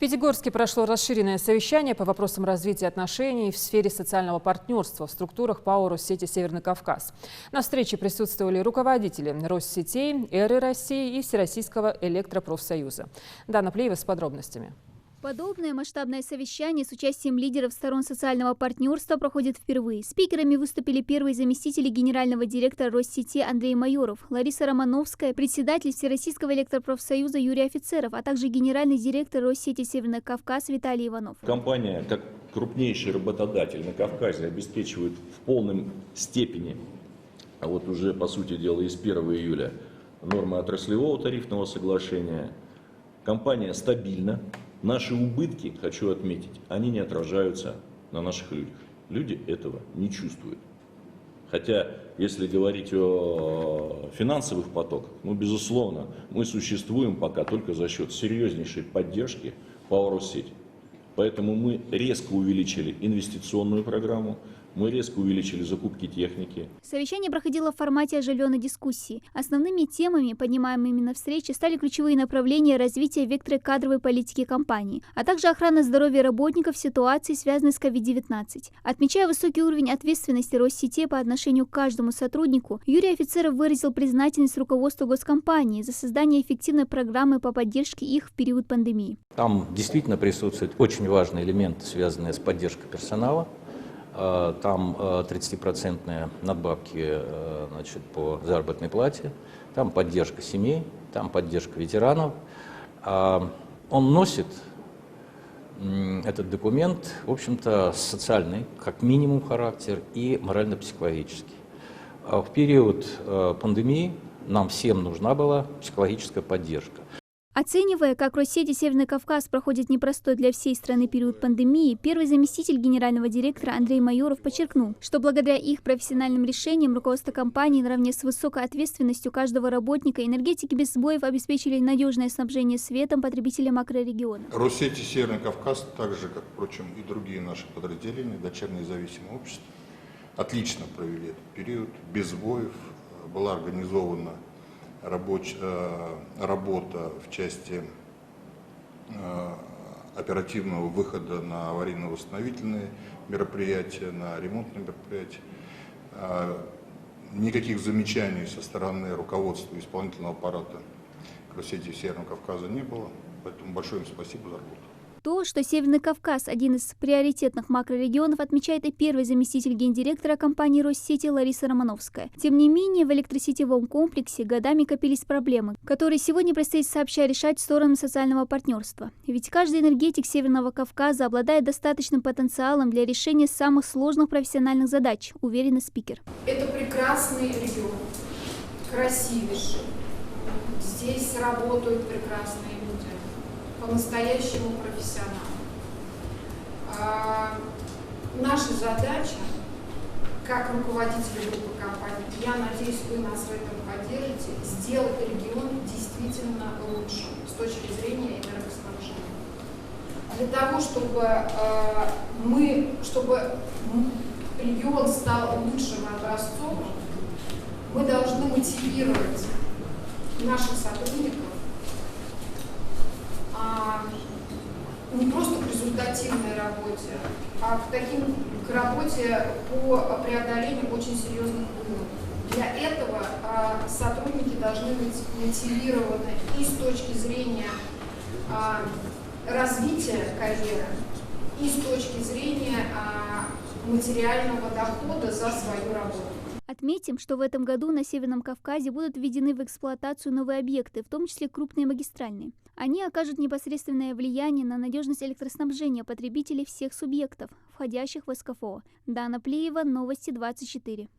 Пятигорске прошло расширенное совещание по вопросам развития отношений в сфере социального партнерства в структурах ПАО «Россети Северный Кавказ». На встрече присутствовали руководители Россетей, Эры России и Всероссийского электропрофсоюза. Дана Плеева с подробностями. Подобное масштабное совещание с участием лидеров сторон социального партнерства проходит впервые. Спикерами выступили первые заместители генерального директора Россети Андрей Майоров, Лариса Романовская, председатель Всероссийского электропрофсоюза Юрий Офицеров, а также генеральный директор Россети Северный Кавказ Виталий Иванов. Компания, как крупнейший работодатель на Кавказе, обеспечивает в полной степени, а вот уже по сути дела из 1 июля, нормы отраслевого тарифного соглашения. Компания стабильна. Наши убытки, хочу отметить, они не отражаются на наших людях. Люди этого не чувствуют. Хотя, если говорить о финансовых потоках, безусловно, мы существуем пока только за счет серьезнейшей поддержки ПАО «Россети». Поэтому мы резко увеличили инвестиционную программу, мы резко увеличили закупки техники. Совещание проходило в формате оживленной дискуссии. Основными темами, поднимаемыми на встрече, стали ключевые направления развития вектора кадровой политики компании, а также охрана здоровья работников в ситуации, связанной с COVID-19. Отмечая высокий уровень ответственности Россети по отношению к каждому сотруднику, Юрий Офицеров выразил признательность руководству госкомпании за создание эффективной программы по поддержке их в период пандемии. Там действительно присутствуют очень важные элементы, связанные с поддержкой персонала. Там 30% надбавки по заработной плате, там поддержка семей, там поддержка ветеранов. Он носит, этот документ, в общем-то, социальный, как минимум, характер и морально-психологический. В период пандемии нам всем нужна была психологическая поддержка. Оценивая, как Россети Северный Кавказ проходит непростой для всей страны период пандемии, первый заместитель генерального директора Андрей Майоров подчеркнул, что благодаря их профессиональным решениям руководство компании наравне с высокой ответственностью каждого работника энергетики без сбоев обеспечили надежное снабжение светом потребителям макрорегиона. Россети Северный Кавказ, так же, как, впрочем, и другие наши подразделения, дочерние независимые общества, отлично провели этот период, без сбоев, была организована работа в части оперативного выхода на аварийно-восстановительные мероприятия, на ремонтные мероприятия. Никаких замечаний со стороны руководства исполнительного аппарата Россети Северного Кавказа не было, поэтому большое им спасибо за работу. То, что Северный Кавказ – один из приоритетных макрорегионов, отмечает и первый заместитель гендиректора компании Россети Лариса Романовская. Тем не менее, в электросетевом комплексе годами копились проблемы, которые сегодня предстоит сообща решать сторонам социального партнерства. Ведь каждый энергетик Северного Кавказа обладает достаточным потенциалом для решения самых сложных профессиональных задач, уверен спикер. Это прекрасный регион, красивейший. Здесь работают прекрасные люди. По-настоящему профессионально. Наша задача, как руководители группы компаний, я надеюсь, вы нас в этом поддержите, сделать регион действительно лучшим с точки зрения энергоснабжения. Для того, чтобы регион стал лучшим образцом, мы должны мотивировать наших сотрудников не просто к результативной работе, а к работе по преодолению очень серьезных глубин. Для этого сотрудники должны быть мотивированы и с точки зрения развития карьеры, и с точки зрения материального дохода за свою работу. Отметим, что в этом году на Северном Кавказе будут введены в эксплуатацию новые объекты, в том числе крупные магистральные. Они окажут непосредственное влияние на надежность электроснабжения потребителей всех субъектов, входящих в СКФО. Дана Плеева, Новости 24.